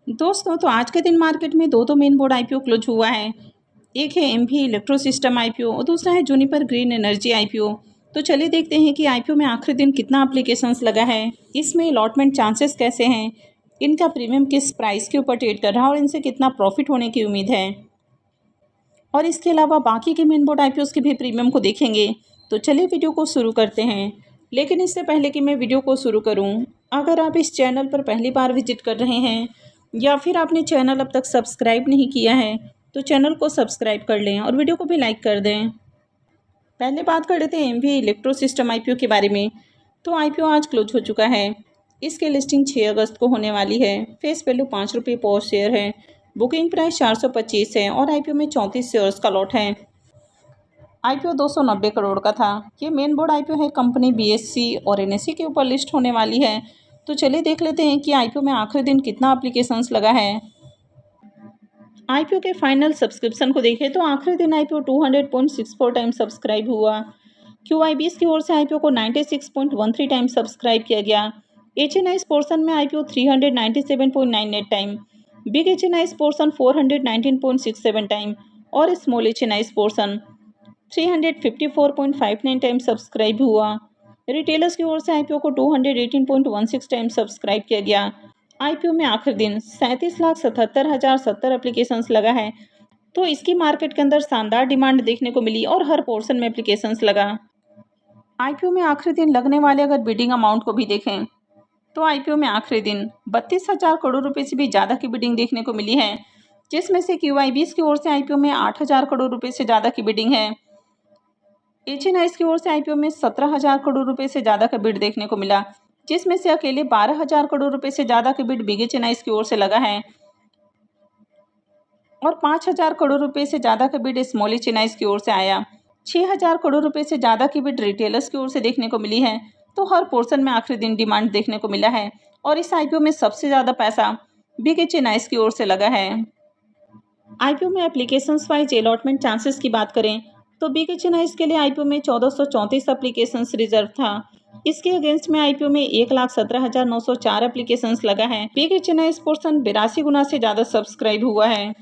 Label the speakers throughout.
Speaker 1: दोस्तों, तो आज के दिन मार्केट में दो मेन बोर्ड आईपीओ क्लोज हुआ है। एक है एमवी इलेक्ट्रो सिस्टम आईपीओ और दूसरा है जूनिपर ग्रीन एनर्जी आईपीओ। तो चलिए देखते हैं कि आईपीओ में आखिरी दिन कितना एप्लीकेशंस लगा है, इसमें अलॉटमेंट चांसेस कैसे हैं, इनका प्रीमियम किस प्राइस के ऊपर ट्रेड कर रहा है और इनसे कितना प्रॉफिट होने की उम्मीद है। और इसके अलावा बाकी के मेन बोर्ड आईपीओ के भी प्रीमियम को देखेंगे। तो चलिए वीडियो को शुरू करते हैं। लेकिन इससे पहले कि मैं वीडियो को शुरू करूं, अगर आप इस चैनल पर पहली बार विजिट कर रहे हैं या फिर आपने चैनल अब तक सब्सक्राइब नहीं किया है तो चैनल को सब्सक्राइब कर लें और वीडियो को भी लाइक कर दें। पहले बात कर लेते हैं एमवी इलेक्ट्रो सिस्टम आईपीओ के बारे में। तो आईपीओ आज क्लोज हो चुका है। इसकी लिस्टिंग 6 अगस्त को होने वाली है। फेस वैल्यू 5 रुपये पर शेयर है। बुकिंग प्राइस 425 है और आईपीओ में 34 शेयर्स का लॉट है। आईपीओ 290 करोड़ का था। ये मेन बोर्ड आईपीओ है, कंपनी बीएससी और एनएससी के ऊपर लिस्ट होने वाली है। तो चलिए देख लेते हैं कि आईपीओ में आखिरी दिन कितना एप्लीकेशंस लगा है। आईपीओ के फाइनल सब्सक्रिप्शन को देखें तो आखिरी दिन आईपीओ 200.64 टाइम सब्सक्राइब हुआ। क्यूआईबीएस की ओर से आईपीओ को 96.13 टाइम सब्सक्राइब किया गया। एचएनआईस पोर्शन में IPO 397.98 time, big HNIs portion 419.67 time और small HNIs portion 354.59 time subscribe हुआ। रिटेलर्स की ओर से आईपीओ को 218.16 टाइम सब्सक्राइब किया गया। आईपीओ में आखिर दिन 37,77,070 एप्लीकेशंस लगा है। तो इसकी मार्केट के अंदर शानदार डिमांड देखने को मिली और हर पोर्शन में एप्लीकेशंस लगा। आईपीओ में आखिरी दिन लगने वाले अगर बिडिंग अमाउंट को भी देखें तो आईपीओ में आखिरी दिन 32,000 करोड़ रुपए से भी ज़्यादा की बिडिंग देखने को मिली है, जिसमें से क्यूआईबीएस की ओर से आईपीओ में 8,000 करोड़ रुपए से ज़्यादा की बिडिंग है। एचएनआईस की ओर से आईपीओ में 17,000 करोड़ रुपए से ज़्यादा का बिड देखने को मिला, जिसमें से अकेले 12,000 करोड़ रुपए से ज़्यादा का बिड बिग एचएनआईस की ओर से लगा है और 5,000 करोड़ रुपए से ज़्यादा का बिड स्मॉल एचएनआईस की ओर से आया। 6,000 करोड़ रुपए से ज़्यादा की बिड रिटेलर्स की ओर से देखने को मिली है। तो हर पोर्शन में आखिरी दिन डिमांड देखने को मिला है और इस आईपीओ में सबसे ज़्यादा पैसा बिग एचएनआईस की ओर से लगा है। आईपीओ में एप्लीकेशंस वाइज अलॉटमेंट चांसेस की बात करें तो बिग एचएनआईस के लिए आईपीओ में 1434 एप्लीकेशंस रिजर्व था। इसके अगेंस्ट में आईपीओ में 1,17,904 एप्लीकेशंस लगा है। बिग एचएनआईस पोर्शन 82 गुना से ज़्यादा सब्सक्राइब हुआ है।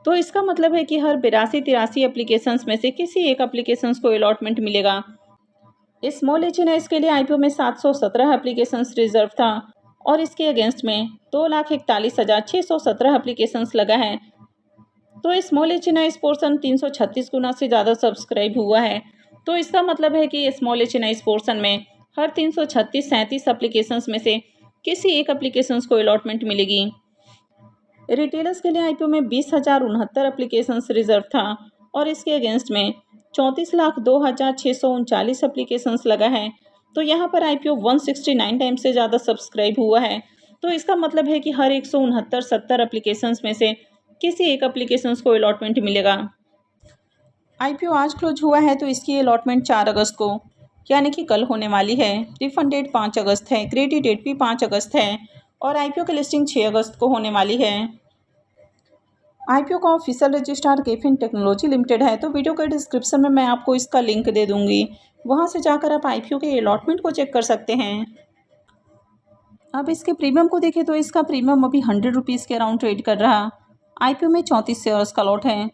Speaker 1: तो इसका मतलब है कि हर 82-83 एप्लीकेशंस में से किसी एक एप्लीकेशंस को अलॉटमेंट मिलेगा। स्मॉल एचएनआईस के लिए आईपीओ में 717 एप्लीकेशंस रिजर्व था और इसके अगेंस्ट में 2,41,617 एप्लीकेशंस लगा है। तो स्मॉल एचएनआईस पोर्शन 336 गुना से ज़्यादा सब्सक्राइब हुआ है। तो इसका मतलब है कि स्मॉल एचएनआईस पोर्शन में हर 336-37 एप्लीकेशंस में से किसी एक एप्लीकेशंस को अलॉटमेंट मिलेगी। रिटेलर्स के लिए आईपीओ में 20,069 एप्लीकेशंस रिजर्व था और इसके अगेंस्ट में 34,02,639 एप्लीकेशंस लगा है। तो यहाँ पर आईपीओ 169 टाइम से ज़्यादा सब्सक्राइब हुआ है। तो इसका मतलब है कि हर 169-70 एप्लीकेशंस में से किसी एक एप्लीकेशंस को अलॉटमेंट मिलेगा। आईपीओ आज क्लोज हुआ है तो इसकी अलॉटमेंट 4 अगस्त को यानी कि कल होने वाली है। रिफंड डेट 5 अगस्त है, क्रेडिट डेट भी 5 अगस्त है और आईपीओ की लिस्टिंग 6 अगस्त को होने वाली है। आईपीओ का ऑफिशियल रजिस्ट्रार केफिन टेक्नोलॉजी लिमिटेड है। तो वीडियो के डिस्क्रिप्शन में मैं आपको इसका लिंक दे दूंगी, वहां से जाकर आप आईपीओ के अलॉटमेंट को चेक कर सकते हैं। अब इसके प्रीमियम को देखें तो इसका प्रीमियम अभी 100 रुपीज़ के अराउंड ट्रेड कर रहा। आईपीओ में 34 शेयर्स का लॉट है।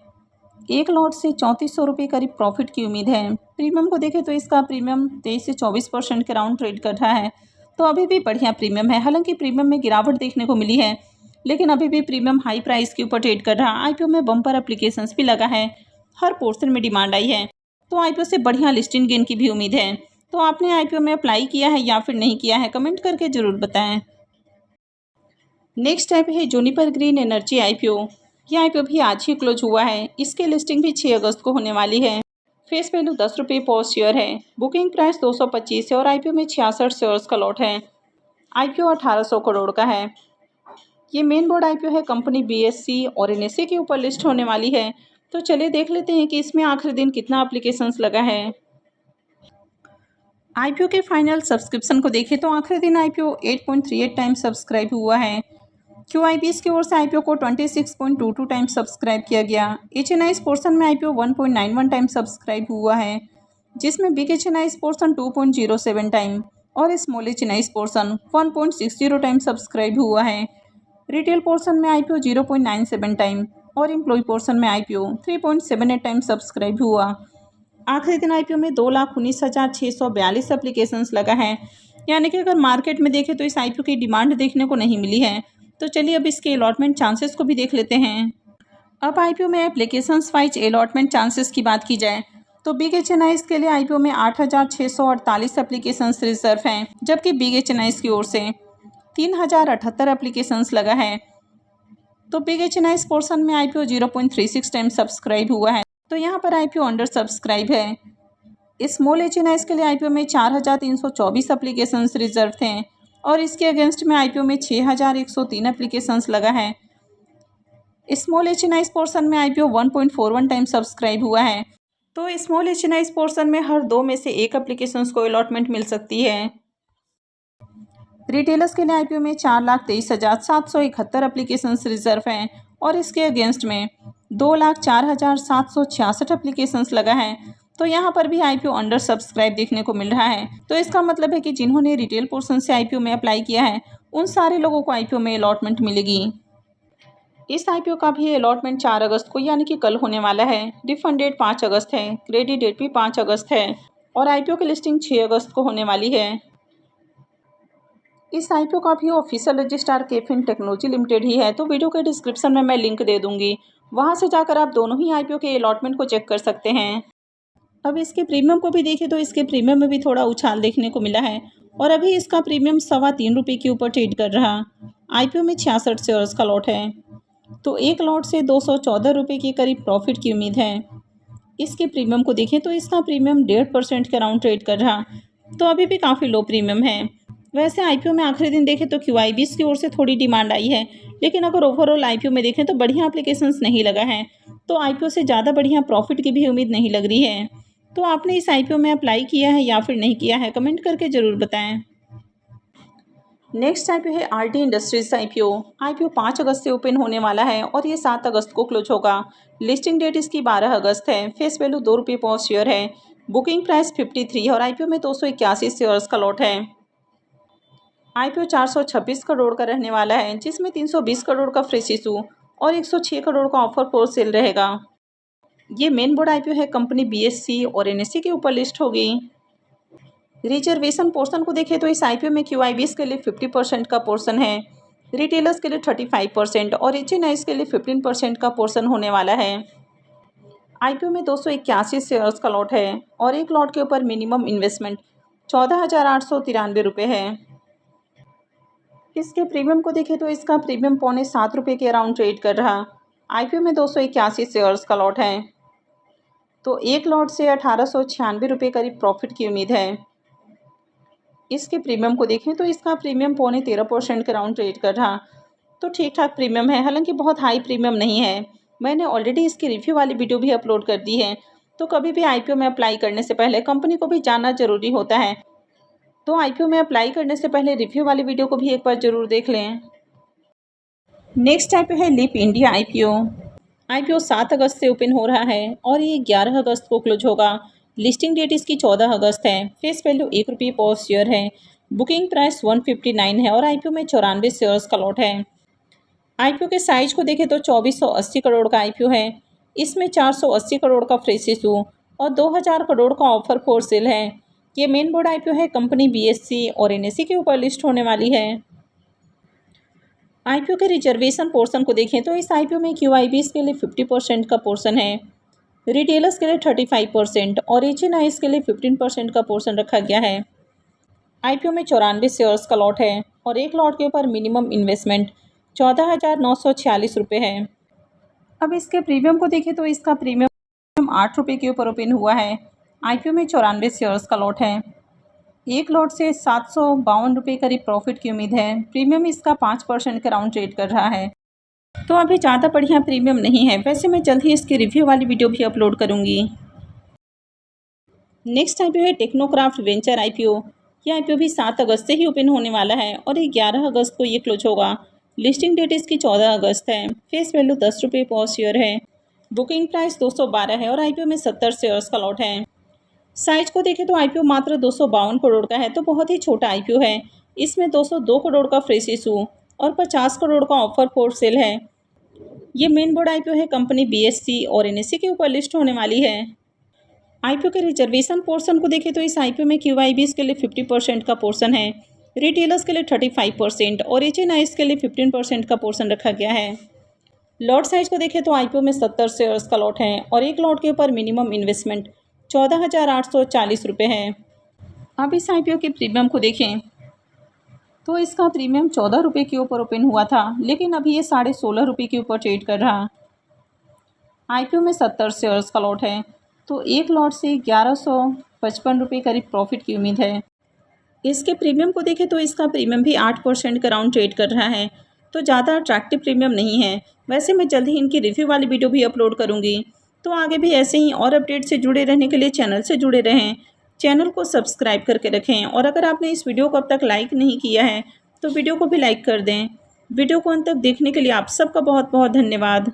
Speaker 1: एक लॉट से 3400 रुपये करीब प्रॉफिट की उम्मीद है। प्रीमियम को देखें तो इसका प्रीमियम 23 से 24% के अराउंड ट्रेड कर रहा है। तो अभी भी बढ़िया प्रीमियम है। हालांकि प्रीमियम में गिरावट देखने को मिली है, लेकिन अभी भी प्रीमियम हाई प्राइस के ऊपर ट्रेड कर रहा। आईपीओ में बम्पर एप्लीकेशंस भी लगा है, हर पोर्शन में डिमांड आई है। तो आईपीओ से बढ़िया लिस्टिंग गेन की भी उम्मीद है। तो आपने आईपीओ में अप्लाई किया है या फिर नहीं किया है, कमेंट करके ज़रूर बताएं। नेक्स्ट टाइप है जूनिपर ग्रीन एनर्जी आईपीओ। यह आईपीओ भी आज ही क्लोज हुआ है। इसकी लिस्टिंग भी 6 अगस्त को होने वाली है। फेस वैल्यू 10 रुपये पर शेयर है। बुकिंग प्राइस 225 है और आईपीओ में 66 शेयर्स का लॉट है। आईपीओ 1800 करोड़ का है। ये मेन बोर्ड आईपीओ है, कंपनी बीएससी और एनएससी के ऊपर लिस्ट होने वाली है। तो चलिए देख लेते हैं कि इसमें आखिरी दिन कितना एप्लीकेशंस लगा है। आईपीओ के फाइनल सब्सक्रिप्शन को देखें तो आखिरी दिन आईपीओ 8.38 टाइम सब्सक्राइब हुआ है। क्यूआईबीएस की ओर से आईपीओ को 26.22 टाइम सब्सक्राइब किया गया। एचएनआईस पोर्शन में आईपीओ 1.91 टाइम सब्सक्राइब हुआ है, जिसमें बिग एचएनआईस पोर्शन 2.07 टाइम और small HNIs portion 1.60 time subscribe हुआ है। रिटेल पोर्शन में आईपीओ 0.97 टाइम और एम्प्लॉय पोर्शन में आईपीओ 3.78 टाइम सब्सक्राइब हुआ। आखिरी दिन आईपीओ में 2,19,642 एप्लीकेशंस लगा है, यानी कि अगर मार्केट में देखें तो इस आईपीओ की डिमांड देखने को नहीं मिली है। तो चलिए अब इसके अलॉटमेंट चांसेस को भी देख लेते हैं। अब आईपीओ में एप्लीकेशंस वाइज अलॉटमेंट चांसेस की बात की जाए तो बिग एचएनआईज के लिए आईपीओ में 8,648 एप्लीकेशंस रिजर्व हैं, जबकि बिग एचएनआईज की ओर से 3,078 एप्लीकेशंस लगा है। तो बिग एचएनआईज पोर्शन में आईपीओ 0.36 टाइम सब्सक्राइब हुआ है, तो यहाँ पर आईपीओ अंडर सब्सक्राइब है। स्मॉल एचएनआईज के लिए आईपीओ में 4,324 एप्लीकेशंस रिजर्व थे और इसके अगेंस्ट में आईपीओ में 6,103 एप्लीकेशंस लगा है। स्मॉल एचएनआईज पोर्शन में आईपीओ 1.41 टाइम सब्सक्राइब हुआ है, तो स्मॉल एचएनआईज पोर्शन में हर 2 में से 1 एप्लीकेशंस को अलॉटमेंट मिल सकती है। रिटेलर्स के लिए आईपीओ में 4,23,771 एप्लीकेशंस रिजर्व हैं और इसके अगेंस्ट में 2,04,766 एप्लीकेशंस लगा है। तो यहाँ पर भी आईपीओ अंडर सब्सक्राइब देखने को मिल रहा है। तो इसका मतलब है कि जिन्होंने रिटेल पोर्शन से आईपीओ में अप्लाई किया है उन सारे लोगों को आईपीओ में अलॉटमेंट मिलेगी। इस आईपीओ का भी अलॉटमेंट 4 अगस्त को यानी कि कल होने वाला है। रिफंड डेट 5 अगस्त है, क्रेडिट डेट भी 5 अगस्त है और आईपीओ की लिस्टिंग 6 अगस्त को होने वाली है। इस आईपीओ का भी ऑफिशियल रजिस्ट्रार केफिन टेक्नोलॉजी लिमिटेड ही है, तो वीडियो के डिस्क्रिप्शन में मैं लिंक दे दूंगी, वहां से जाकर आप दोनों ही आईपीओ के अलॉटमेंट को चेक कर सकते हैं। अब इसके प्रीमियम को भी देखें तो इसके प्रीमियम में भी थोड़ा उछाल देखने को मिला है और अभी इसका प्रीमियम 3.25 रुपये के ऊपर ट्रेड कर रहा। आईपीओ में 66 शेयर्स का लॉट है, तो एक लॉट से 214 रुपये के करीब प्रॉफिट की उम्मीद है। इसके प्रीमियम को देखें तो इसका प्रीमियम 1.5% के अराउंड ट्रेड कर रहा, तो अभी भी काफ़ी लो प्रीमियम है। वैसे आईपीओ में आखिरी दिन देखें तो क्यूआईबीस की ओर से थोड़ी डिमांड आई है, लेकिन अगर ओवरऑल आईपीओ में देखें तो बढ़िया एप्लीकेशंस नहीं लगा है, तो आईपीओ से ज़्यादा बढ़िया प्रॉफिट की भी उम्मीद नहीं लग रही है। तो आपने इस आईपीओ में अप्लाई किया है या फिर नहीं किया है, कमेंट करके ज़रूर बताएं। नेक्स्ट आईपीओ है आरडी इंडस्ट्रीज आईपीओ। आईपीओ 5 अगस्त से ओपन होने वाला है और ये 7 अगस्त को क्लोज होगा। लिस्टिंग डेट इसकी 12 अगस्त है। फेस वैल्यू 2 रुपये पर शेयर है। बुकिंग प्राइस 53 और आईपीओ में 281 शेयर्स का लॉट है। आईपीओ 426 करोड़ का रहने वाला है, जिसमें 320 करोड़ का फ्रेश इशू और 106 करोड़ का ऑफर फॉर सेल रहेगा। ये मेन बोर्ड आईपीओ है, कंपनी बीएससी और एनएससी के ऊपर लिस्ट होगी। रिजर्वेशन पोर्शन को देखें तो इस आईपीओ में क्यूआईबीएस के लिए 50% का पोर्शन है, रिटेलर्स के लिए 35% और एचएनआईज के लिए 15% का पोर्शन होने वाला है। आईपीओ में 281 शेयर्स का लॉट है और एक लॉट के ऊपर मिनिमम इन्वेस्टमेंट 14,893 रुपये है। इसके प्रीमियम को देखें तो इसका प्रीमियम 6.75 रुपये के अराउंड ट्रेड कर रहा। आईपीओ में 281 शेयर्स का लॉट है, तो एक लॉट से 1,896 रुपये करीब प्रॉफिट की उम्मीद है। इसके प्रीमियम को देखें तो इसका प्रीमियम 13.5% के अराउंड ट्रेड कर रहा, तो ठीक ठाक प्रीमियम है, हालांकि बहुत हाई प्रीमियम नहीं है। मैंने ऑलरेडी इसकी रिव्यू वाली वीडियो भी अपलोड कर दी है। तो कभी भी आईपीओ में अप्लाई करने से पहले कंपनी को भी जानना जरूरी होता है, तो आईपीओ में अप्लाई करने से पहले रिव्यू वाली वीडियो को भी एक बार जरूर देख लें। नेक्स्ट आईपीओ है लिप इंडिया आईपीओ। आईपीओ 7 अगस्त से ओपन हो रहा है और ये 11 अगस्त को क्लोज होगा। लिस्टिंग डेट इसकी 14 अगस्त है। फेस वैल्यू 1 रुपये पर शेयर है। बुकिंग प्राइस 159 है और आईपीओ में 94 शेयर्स का लॉट है। आईपीओ के साइज को देखें तो 2480 करोड़ का आईपीओ है। इसमें 480 करोड़ का फ्रेश इशू और 2000 करोड़ का ऑफर फॉर सेल है। ये मेन बोर्ड आईपीओ है, कंपनी बीएससी और एनएससी के ऊपर लिस्ट होने वाली है। आईपीओ के रिजर्वेशन पोर्शन को देखें तो इस आईपीओ में क्यूआईबीएस के लिए 50% का पोर्शन है, रिटेलर्स के लिए 35% और एचएनआईज के लिए 15% का पोर्शन रखा गया है। आईपीओ में 94 शेयर्स का लॉट है और एक लॉट के ऊपर मिनिमम इन्वेस्टमेंट 14,946 रुपये है। अब इसके प्रीमियम को देखें तो इसका प्रीमियम 8 रुपये के ऊपर ओपन हुआ है। आईपीओ में 94 शेयर्स का लॉट है। एक लॉट से 752 रुपये करीब प्रॉफिट की उम्मीद है। प्रीमियम इसका 5% के राउंड ट्रेड कर रहा है, तो अभी ज़्यादा बढ़िया प्रीमियम नहीं है। वैसे मैं जल्द ही इसकी रिव्यू वाली वीडियो भी अपलोड करूँगी। नेक्स्ट आईपीओ है टेक्नोक्राफ्ट वेंचर आईपीओ। ये आईपीओ भी 7 अगस्त से ही ओपन होने वाला है और 11 अगस्त को ये क्लोज होगा। लिस्टिंग डेट इसकी 14 अगस्त है। फेस वैल्यू 10 रुपये पर शेयर है। बुकिंग प्राइस 212 है और आईपीओ में 70 शेयर्स का लॉट है। साइज को देखें तो आईपीओ मात्र 252 करोड़ का है, तो बहुत ही छोटा आईपीओ है। इसमें 202 करोड़ का फ्रेश इशू और 50 करोड़ का ऑफर फॉर सेल है। ये मेन बोर्ड आईपीओ है, कंपनी बीएससी और एनएससी के ऊपर लिस्ट होने वाली है। आईपीओ के रिजर्वेशन पोर्शन को देखें तो इस आईपीओ में क्यूआईबीज के लिए 50% का पोर्शन है, रिटेलर्स के लिए 35% और एचएनआईज के लिए 15% का पोर्शन रखा गया है। लॉट साइज को देखें तो आईपीओ में 70 शेयर्स का लॉट है और एक लॉट के ऊपर मिनिमम इन्वेस्टमेंट 14,840 रुपये है। अब इस आईपीओ के प्रीमियम को देखें तो इसका प्रीमियम 14 रुपये के ऊपर ओपन हुआ था, लेकिन अभी ये 16.5 रुपये के ऊपर ट्रेड कर रहा। आईपीओ में 70 शेयर्स का लॉट है, तो एक लॉट से 1155 रुपये करीब प्रॉफिट की उम्मीद है। इसके प्रीमियम को देखें तो इसका प्रीमियम भी 8% का राउंड ट्रेड कर रहा है, तो ज़्यादा अट्रैक्टिव प्रीमियम नहीं है। वैसे मैं जल्द ही इनकी रिव्यू वाली वीडियो भी अपलोड करूँगी, तो आगे भी ऐसे ही और अपडेट से जुड़े रहने के लिए चैनल से जुड़े रहें, चैनल को सब्सक्राइब करके रखें। और अगर आपने इस वीडियो को अब तक लाइक नहीं किया है तो वीडियो को भी लाइक कर दें। वीडियो को अंत तक देखने के लिए आप सबका बहुत बहुत धन्यवाद।